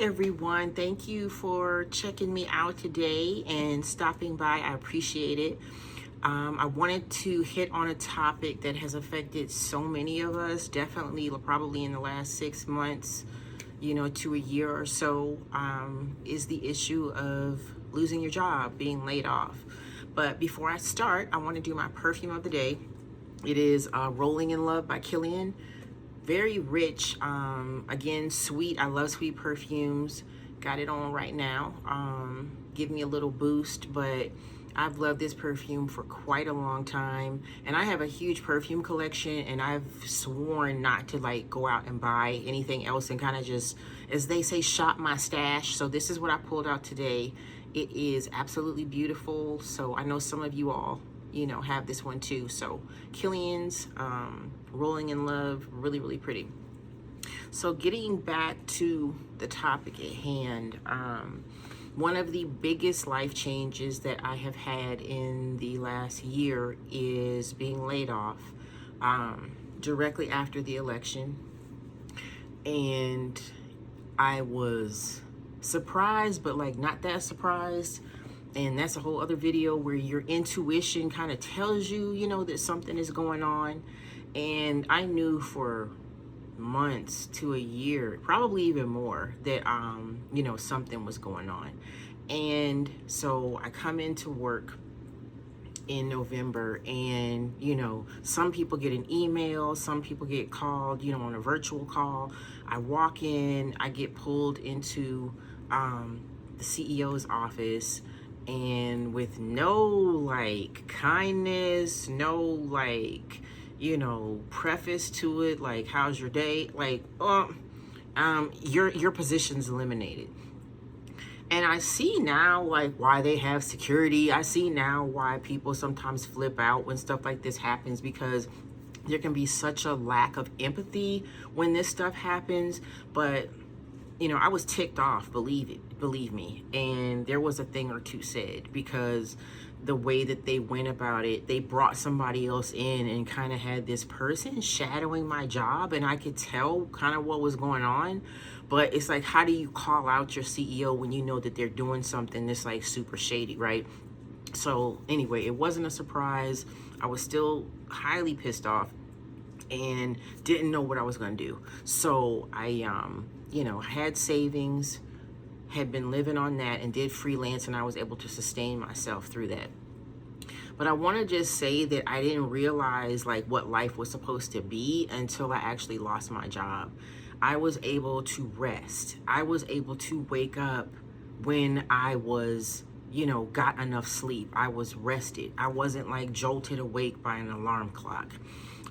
everyone. Thank you for checking me out today and stopping by. I appreciate it. I wanted to hit on a topic that has affected so many of us, definitely probably in the last 6 months, to a year or so, is the issue of losing your job, being laid off. But before I start, I want to do my perfume of the day. It is Rolling in Love by Killian. Very rich, again, sweet. I love sweet perfumes. Got it on right now. Give me a little boost, but I've loved this perfume for quite a long time. And I have a huge perfume collection, and I've sworn not to go out and buy anything else and kind of just, as they say, shop my stash. So this is what I pulled out today. It is absolutely beautiful. So I know some of you all have this one too. So Killian's Rolling in Love, really, really pretty. So getting back to the topic at hand, one of the biggest life changes that I have had in the last year is being laid off directly after the election. And I was surprised, but not that surprised. And that's a whole other video where your intuition kind of tells you, that something is going on. And I knew for months to a year, probably even more, that, something was going on. And so I come into work in November, and, some people get an email, some people get called, on a virtual call. I walk in, I get pulled into the CEO's office, and with no kindness, no preface to it, how's your day, your position's eliminated. And I see now why they have security. I see now why people sometimes flip out when stuff like this happens, because there can be such a lack of empathy when this stuff happens. But I was ticked off, believe me. And there was a thing or two said, because the way that they went about it, they brought somebody else in and kind of had this person shadowing my job, and I could tell kind of what was going on. But it's how do you call out your CEO when you know that they're doing something that's super shady, right? So anyway, it wasn't a surprise. I was still highly pissed off and didn't know what I was going to do. So I had savings, had been living on that, and did freelance, and I was able to sustain myself through that. But I want to just say that I didn't realize what life was supposed to be until I actually lost my job. I was able to rest. I was able to wake up when I was, got enough sleep. I was rested. I wasn't jolted awake by an alarm clock.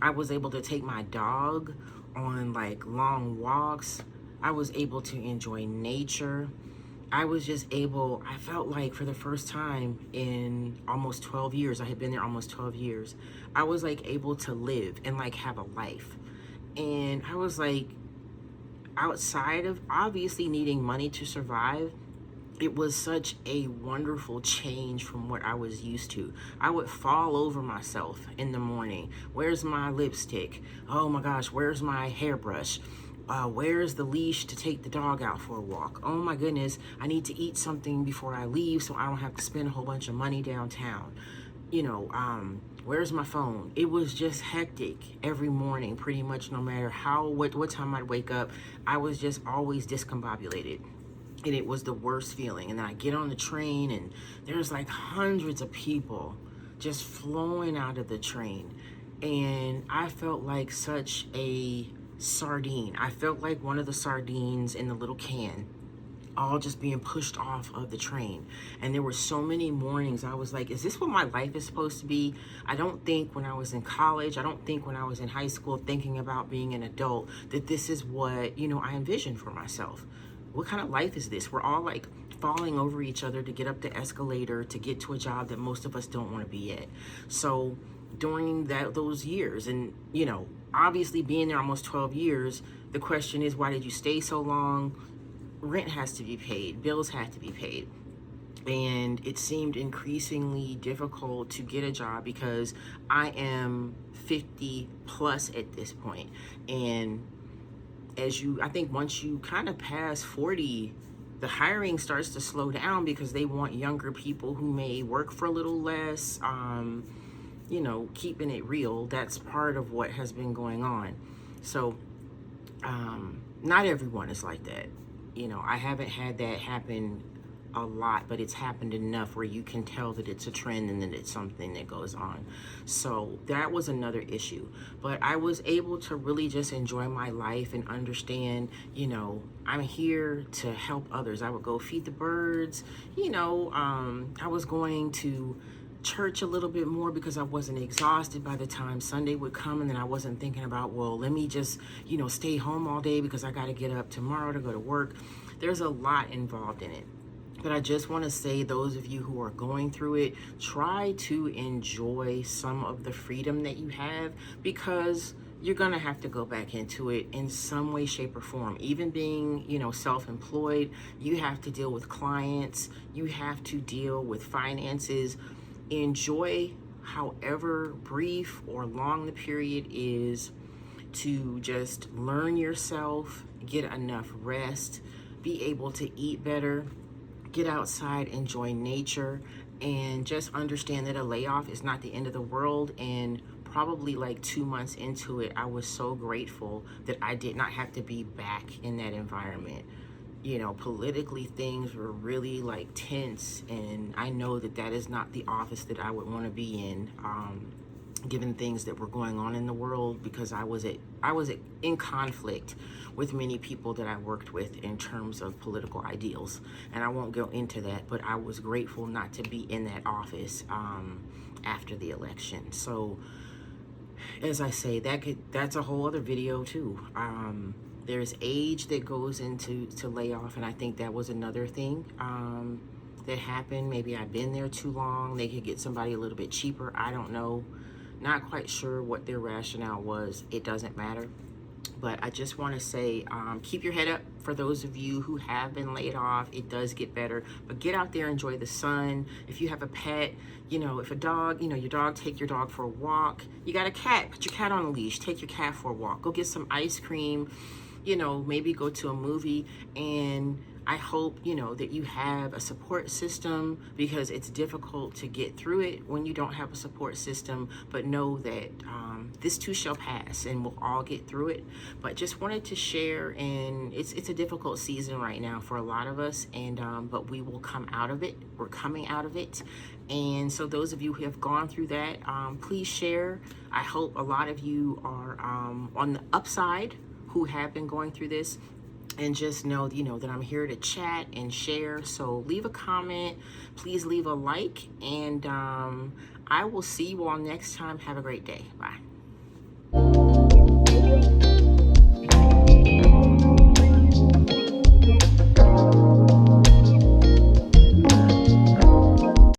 I was able to take my dog on long walks. I was able to enjoy nature. I was just able, I felt for the first time in almost 12 years, I had been there almost 12 years, I was able to live and have a life. And I was outside of obviously needing money to survive, it was such a wonderful change from what I was used to. I would fall over myself in the morning. Where's my lipstick? Oh my gosh, where's my hairbrush? Where's the leash to take the dog out for a walk? Oh my goodness, I need to eat something before I leave so I don't have to spend a whole bunch of money downtown. Where's my phone? It was just hectic every morning, pretty much, no matter what time I'd wake up. I was just always discombobulated. And it was the worst feeling. And then I get on the train, and there's hundreds of people just flowing out of the train. And I felt like such a sardine. I felt like one of the sardines in the little can, all just being pushed off of the train. And there were so many mornings I was is this what my life is supposed to be? I don't think when I was in college, I don't think when I was in high school thinking about being an adult, that this is what, I envisioned for myself. What kind of life is this? We're all falling over each other to get up the escalator to get to a job that most of us don't want to be at. So during those years, and obviously being there almost 12 years, the question is, why did you stay so long? Rent has to be paid, bills had to be paid. And it seemed increasingly difficult to get a job because I am 50 plus at this point. And I think once you kind of pass 40, the hiring starts to slow down because they want younger people who may work for a little less. Keeping it real, that's part of what has been going on. So not everyone is like that. I haven't had that happen a lot, but it's happened enough where you can tell that it's a trend and that it's something that goes on. So that was another issue. But I was able to really just enjoy my life and understand, I'm here to help others. I would go feed the birds, I was going to church a little bit more because I wasn't exhausted by the time Sunday would come, and then I wasn't thinking about, well, let me just, stay home all day because I got to get up tomorrow to go to work. There's a lot involved in it. But I just want to say, those of you who are going through it, try to enjoy some of the freedom that you have, because you're going to have to go back into it in some way, shape, or form. Even being, self-employed, you have to deal with clients, you have to deal with finances. Enjoy however brief or long the period is to just learn yourself, get enough rest, be able to eat better, get outside, enjoy nature, and just understand that a layoff is not the end of the world. And probably like 2 months into it, I was so grateful that I did not have to be back in that environment. Politically, things were really like tense, and I know that that is not the office that I would want to be in, given things that were going on in the world, because I was in conflict with many people that I worked with in terms of political ideals, and I won't go into that, but I was grateful not to be in that office after the election. So as I say, that's a whole other video too. There's age that goes into layoff, and I think that was another thing that happened. Maybe I've been there too long. They could get somebody a little bit cheaper. I don't know. Not quite sure what their rationale was. It doesn't matter. But I just want to say, keep your head up for those of you who have been laid off. It does get better, but get out there, enjoy the sun. If you have a pet, if a dog, your dog, take your dog for a walk. You got a cat, put your cat on a leash, take your cat for a walk. Go get some ice cream, maybe go to a movie. And I hope, that you have a support system, because it's difficult to get through it when you don't have a support system. But know that this too shall pass, and we'll all get through it. But just wanted to share, and it's a difficult season right now for a lot of us, and but we will come out of it. We're coming out of it. And so those of you who have gone through that, please share. I hope a lot of you are on the upside who have been going through this. And just know, that I'm here to chat and share. So leave a comment, please leave a like, and I will see you all next time. Have a great day. Bye.